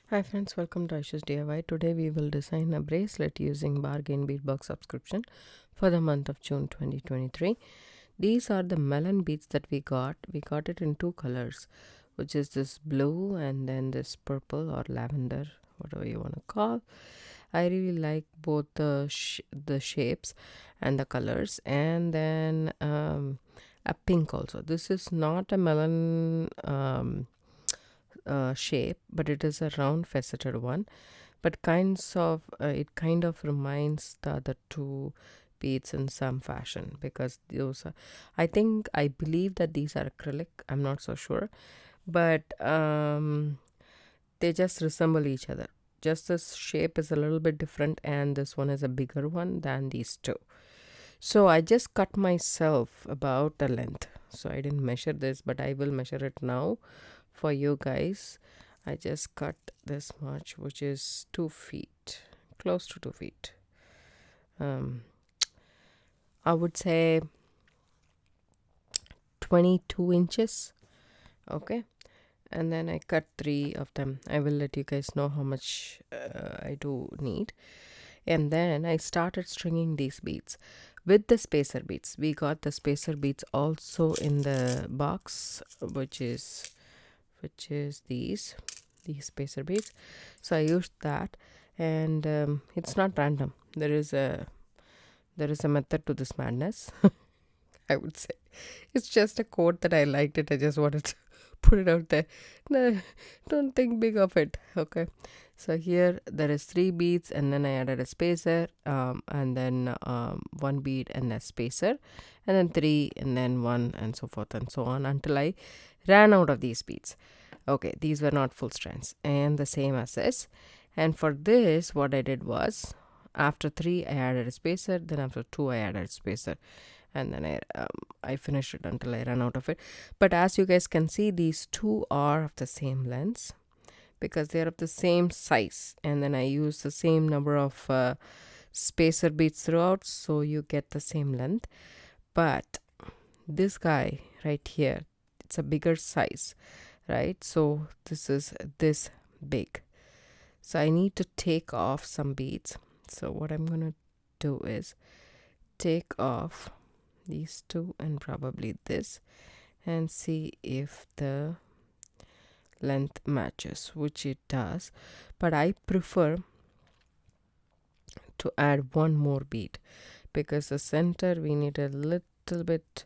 Hi friends, welcome to Aisha's DIY. Today we will design a bracelet using bargain bead box subscription for the month of June 2023. These are the melon beads that we got. We got it in two colors, which is this blue and then this purple or lavender, whatever you want to call. I really like both the shapes and the colors, and then a pink also. This is not a melon shape, but it is a round faceted one, but it kind of reminds the other two beads in some fashion, because those are, I believe that these are acrylic. I'm not so sure, but they just resemble each other. Just this shape is a little bit different, and this one is a bigger one than these two. So I just cut myself about the length. So I didn't measure this, but I will measure it now for you guys. I just cut this much, which is 2 feet, close to 2 feet. I would say 22 inches. Okay. And then I cut 3 of them. I will let you guys know how much I do need. And then I started stringing these beads with the spacer beads. We got the spacer beads also in the box, which is these spacer beads. So I used that, and it's not random. There is a method to this madness. I would say it's just a quote that I liked it. I just wanted to put it out there. No, don't think big of it. Okay. So here there is 3 beads, and then I added a spacer, and then 1 bead and a spacer, and then 3, and then 1, and so forth and so on until I ran out of these beads. Okay, these were not full strands, and the same as this. And for this, what I did was, after 3 I added a spacer, then after 2 I added a spacer, and then I finished it until I ran out of it. But as you guys can see, these two are of the same length because they are of the same size, and then I use the same number of spacer beads throughout, so you get the same length. But this guy right here, it's a bigger size, right? So this is this big, so I need to take off some beads. So what I'm gonna do is take off these two and probably this, and see if the length matches, which it does. But I prefer to add one more bead, because the center we need a little bit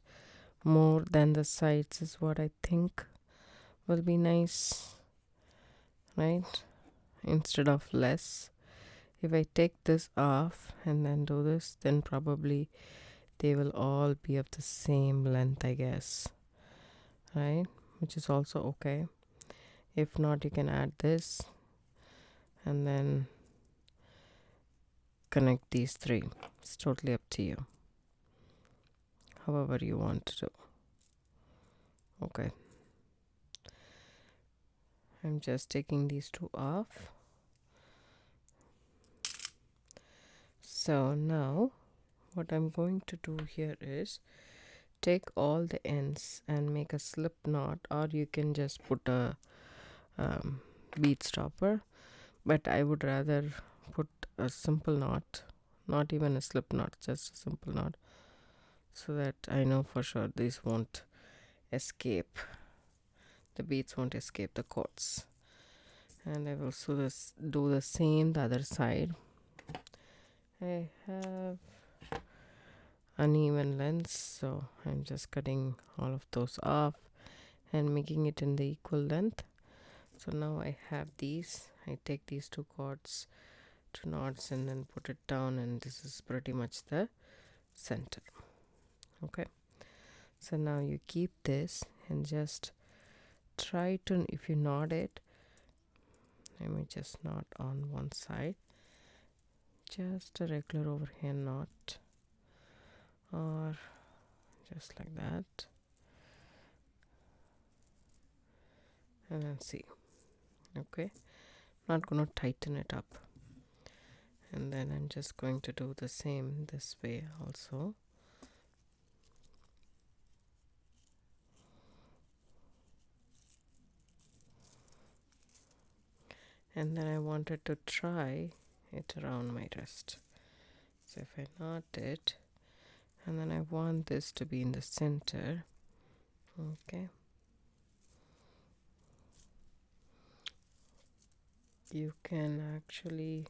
more than the sides is what I think will be nice, right? Instead of less. If I take this off and then do this, then probably they will all be of the same length, I guess, right? Which is also okay. If not, you can add this and then connect these 3. It's totally up to you, however you want to do. Okay, I'm just taking these 2 off. So now what I'm going to do here is take all the ends and make a slip knot, or you can just put a bead stopper, but I would rather put a simple knot, not even a slip knot, just a simple knot, so that I know for sure these won't escape, the beads won't escape the cords. And I will do the same the other side. I have uneven lengths, so I'm just cutting all of those off and making it in the equal length. So now I have these. I take these 2 cords, 2 knots, and then put it down, and this is pretty much the center. Okay, so now you keep this and just try to, if you knot it, let me just knot on one side, just a regular overhand knot, or just like that, and then see. Okay, not gonna tighten it up, and then I'm just going to do the same this way also. and then I wanted to try it around my wrist. So if I knot it, and then I want this to be in the center. Okay, you can actually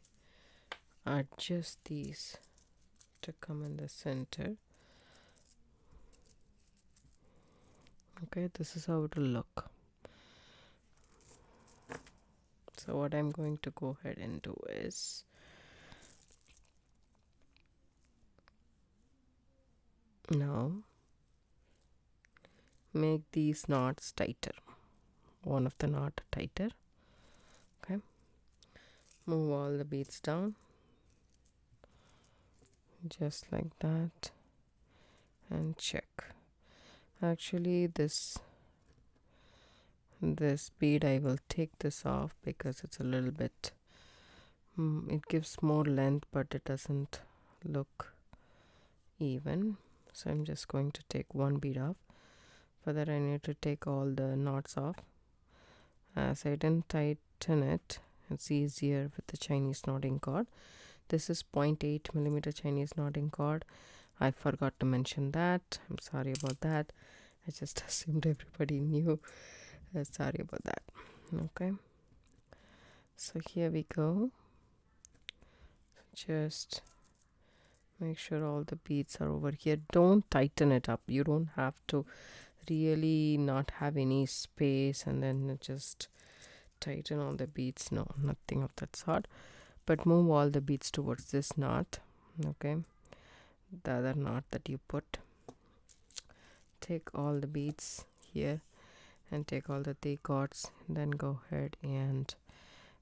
adjust these to come in the center. Okay, this is how it will look. So what I'm going to go ahead and do is now make these knots tighter, one of the knot tighter. Okay, move all the beads down just like that and check. Actually this bead I will take this off because it's a little bit it gives more length but it doesn't look even. So I'm just going to take one bead off. For that I need to take all the knots off. As I didn't tighten it, it's easier with the Chinese knotting cord. This is 0.8 millimeter Chinese knotting cord. I forgot to mention that. I'm sorry about that. I just assumed everybody knew. Sorry about that. Okay, so here we go. Just make sure all the beads are over here. Don't tighten it up. You don't have to really not have any space and then just tighten all the beads. No, nothing of that sort. But move all the beads towards this knot. Okay, the other knot that you put. Take all the beads here and take all the 3 cords. Then go ahead and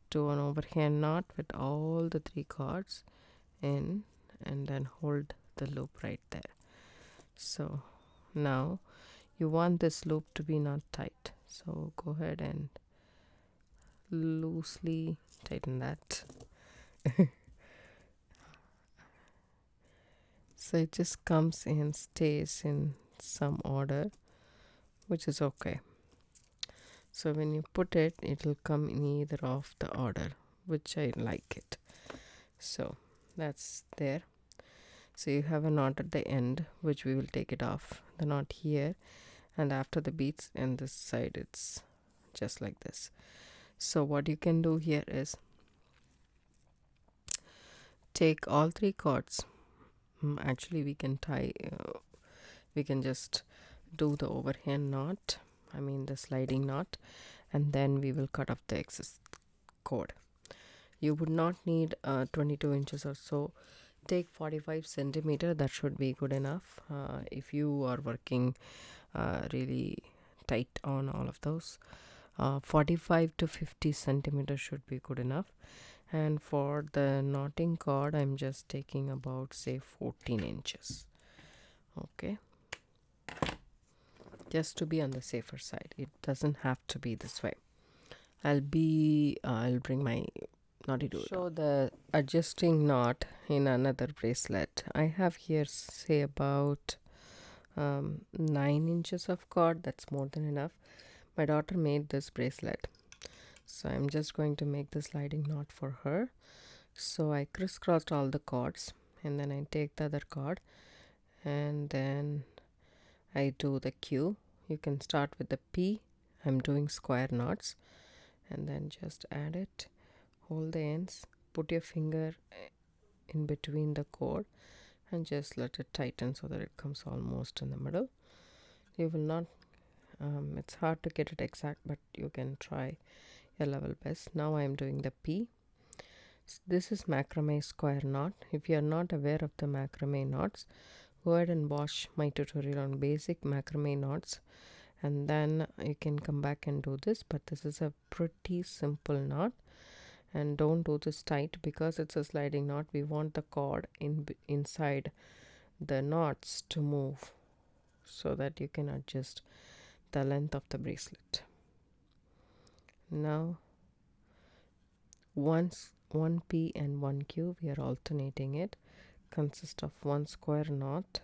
do an overhand knot with all the 3 cords in, and then hold the loop right there. So now you want this loop to be not tight, so go ahead and loosely tighten that. So it just comes and stays in some order, which is okay. So when you put it, it will come in either of the order, which I like it. So that's there. So you have a knot at the end, which we will take it off, the knot here, and after the beads, and this side it's just like this. So what you can do here is take all 3 cords. Actually we can tie we can just do the overhand knot, I mean the sliding knot, and then we will cut off the excess cord. You would not need 22 inches or so. Take 45 centimeter, that should be good enough. If you are working really tight on all of those, 45 to 50 centimeters should be good enough. And for the knotting cord, I'm just taking about say 14 inches. Okay, just to be on the safer side. It doesn't have to be this way. I'll bring my knotty tool. Show the adjusting knot in another bracelet. I have here say about 9 inches of cord. That's more than enough. My daughter made this bracelet, so I'm just going to make the sliding knot for her. So I crisscrossed all the cords, and then I take the other cord, and then I do the Q. You can start with the P. I'm doing square knots, and then just add it, hold the ends, put your finger in between the cord, and just let it tighten so that it comes almost in the middle. You will not it's hard to get it exact, but you can try your level best. Now I am doing the P. This is macrame square knot. If you are not aware of the macrame knots, go ahead and watch my tutorial on basic macrame knots, and then you can come back and do this. But this is a pretty simple knot, and don't do this tight because it's a sliding knot. We want the cord inside the knots to move so that you can adjust the length of the bracelet. Now one P and one Q, we are alternating it, consists of 1 square knot.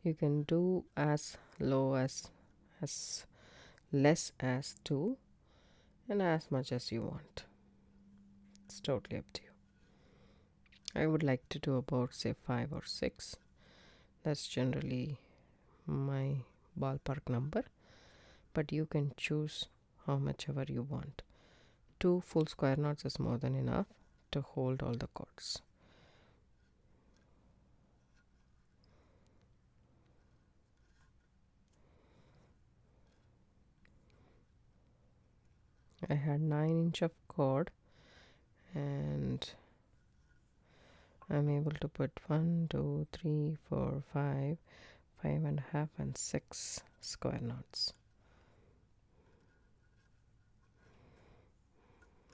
You can do as low as less as 2, and as much as you want. totally up to you. I would like to do about, say, 5 or 6. That's generally my ballpark number, but you can choose how much ever you want. 2 full square knots is more than enough to hold all the cords. I had 9-inch of cord, and I'm able to put 1, 2, 3, 4, 5, 5.5, and 6 square knots.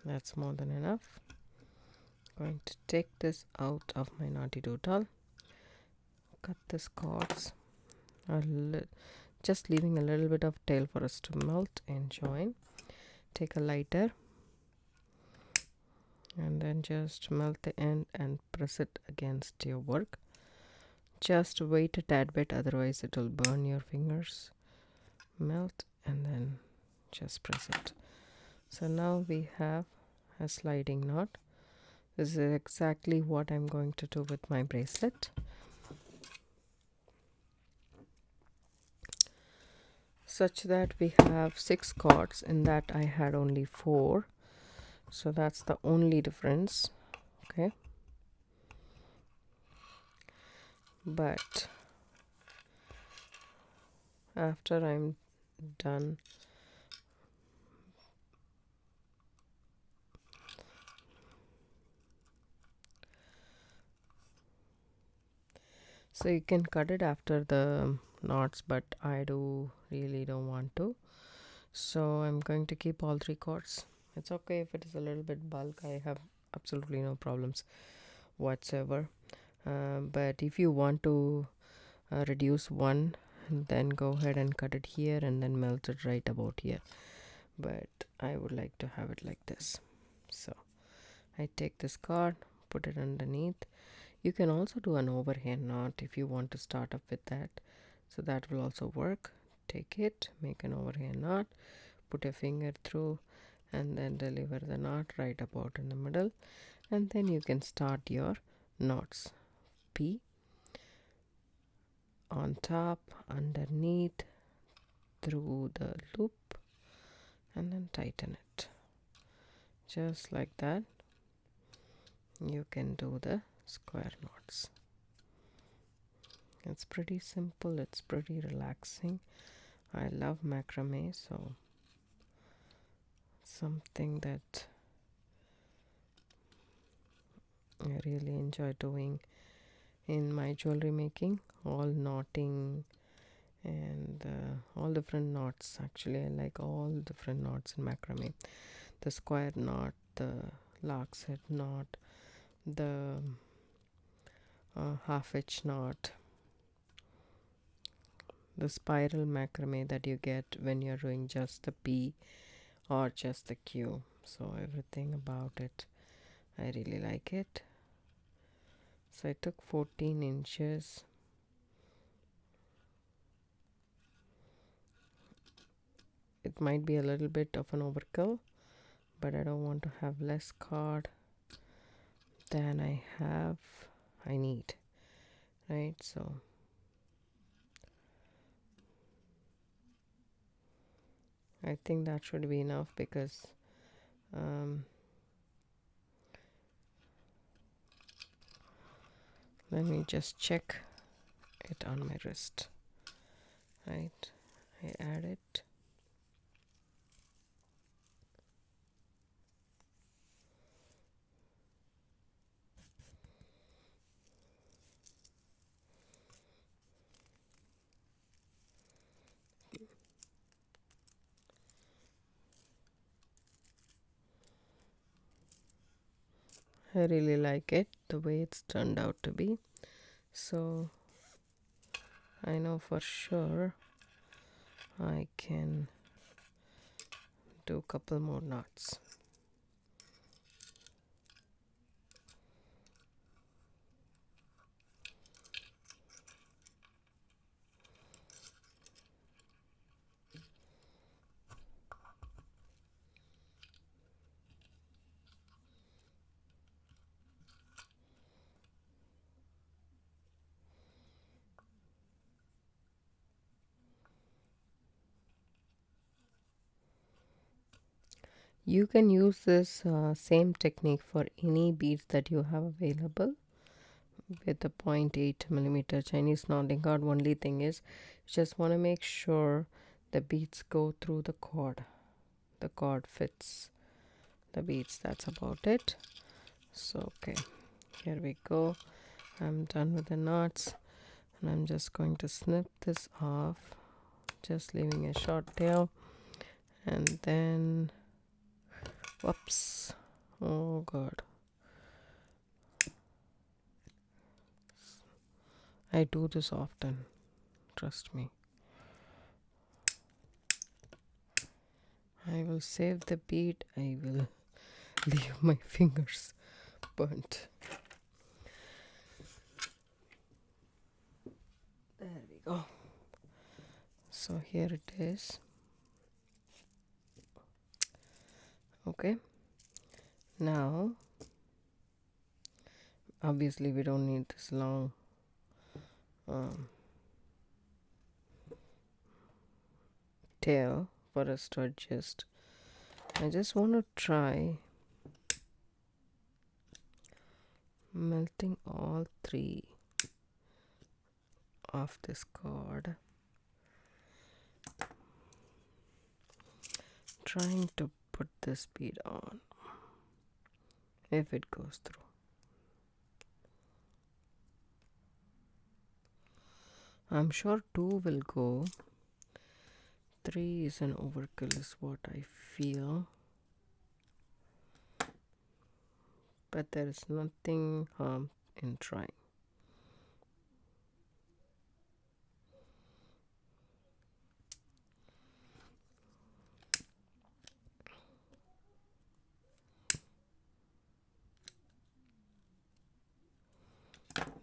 That's more than enough. I'm going to take this out of my knotty doodle, cut this cords, just leaving a little bit of tail for us to melt and join. Take a lighter and then just melt the end and press it against your work. Just wait a tad bit, otherwise it will burn your fingers. Melt and then just press it. So now we have a sliding knot. This is exactly what I'm going to do with my bracelet. Such that we have 6 cords. In that I had only 4. So that's the only difference. Okay. But after I'm done so you can cut it after the knots, but I really don't want to, so I'm going to keep all 3 cords. It's okay if it is a little bit bulk. I have absolutely no problems whatsoever, but if you want to reduce one, then go ahead and cut it here and then melt it right about here, but I would like to have it like this. So I take this cord, put it underneath. You can also do an overhand knot if you want to start up with that, so that will also work. Take it, make an overhand knot, put a finger through, and then deliver the knot right about in the middle, and then you can start your knots. P on top, underneath, through the loop, and then tighten it just like that. You can do the square knots. It's pretty simple, it's pretty relaxing. I love macrame, so something that I really enjoy doing in my jewelry making. All knotting and all different knots. Actually, I like all different knots in macrame. The square knot, the lark's head knot, the half hitch knot, the spiral macrame that you get when you're doing just the P or just the Q. So everything about it, I really like it. So I took 14 inches. It might be a little bit of an overkill, but I don't want to have less cord than I need, right? So I think that should be enough, because let me just check it on my wrist, right? I add it. I really like it, the way it's turned out to be. So I know for sure I can do a couple more knots. You can use this same technique for any beads that you have available with a 0.8 millimeter Chinese knotting cord. Only thing is, you just want to make sure the beads go through the cord. The cord fits the beads. That's about it. So okay, here we go. I'm done with the knots, and I'm just going to snip this off, just leaving a short tail, and then whoops, oh god, I do this often, trust me. I will save the bead. I will leave my fingers burnt. There we go. So here it is. Okay, now obviously we don't need this long tail for us to adjust. I just want to try melting all three of this cord, trying to put this bead on, if it goes through. I'm sure 2 will go. 3 is an overkill is what I feel, but there is nothing harm in trying.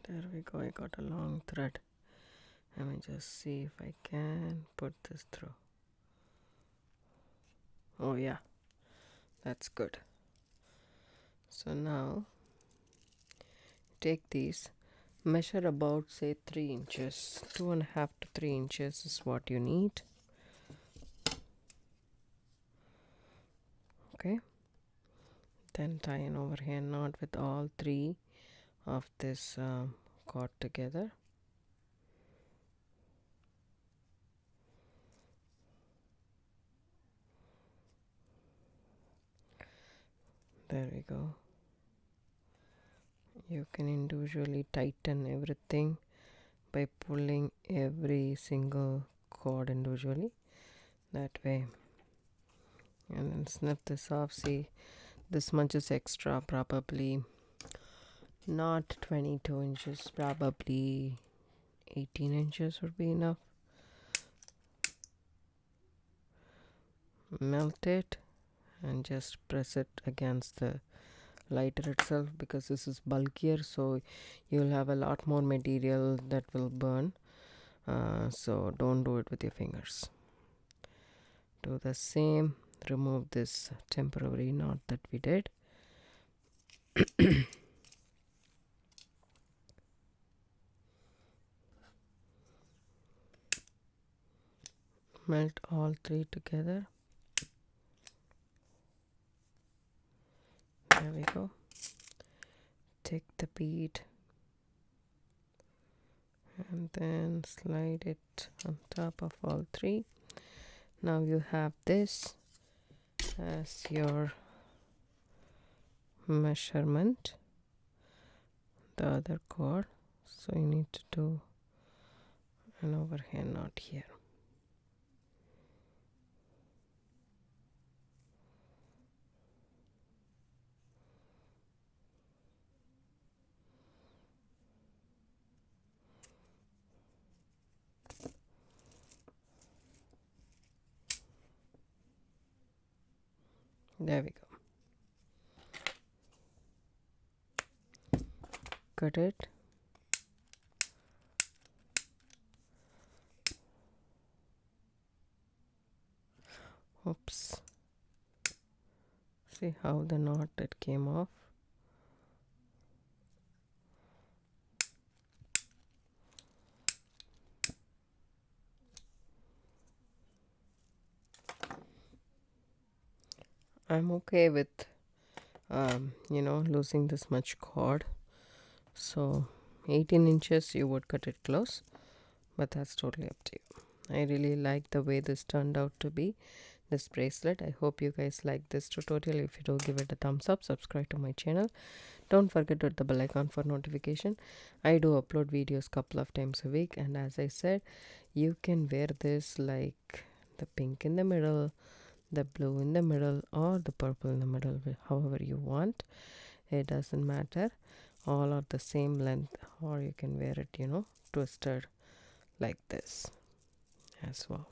There we go. I got a long thread. Let me just see if I can put this through. Oh yeah, that's good. So now take these, measure about say 3 inches, 2.5 to 3 inches is what you need. Okay, then tie an overhand knot with all 3 of this cord together. There we go. You can individually tighten everything by pulling every single cord individually, that way. And then snip this off. See, this much is extra, probably not 22 inches, probably 18 inches would be enough. Melt it and just press it against the lighter itself, because this is bulkier, so you'll have a lot more material that will burn. So don't do it with your fingers. Do the same. Remove this temporary knot that we did. Melt all 3 together. There we go. Take the bead and then slide it on top of all 3. Now you have this as your measurement, the other cord, so you need to do an overhand knot here. There we go. Cut it. Oops. See how the knot that came off. I'm okay with losing this much cord. So 18 inches you would cut it close, but that's totally up to you. I really like the way this turned out to be, this bracelet. I hope you guys like this tutorial. If you do, give it a thumbs up, subscribe to my channel. Don't forget to hit the bell icon for notification. I do upload videos couple of times a week, and as I said, you can wear this like the pink in the middle, the blue in the middle, or the purple in the middle, however you want. It doesn't matter. All are the same length, or you can wear it twisted like this as well.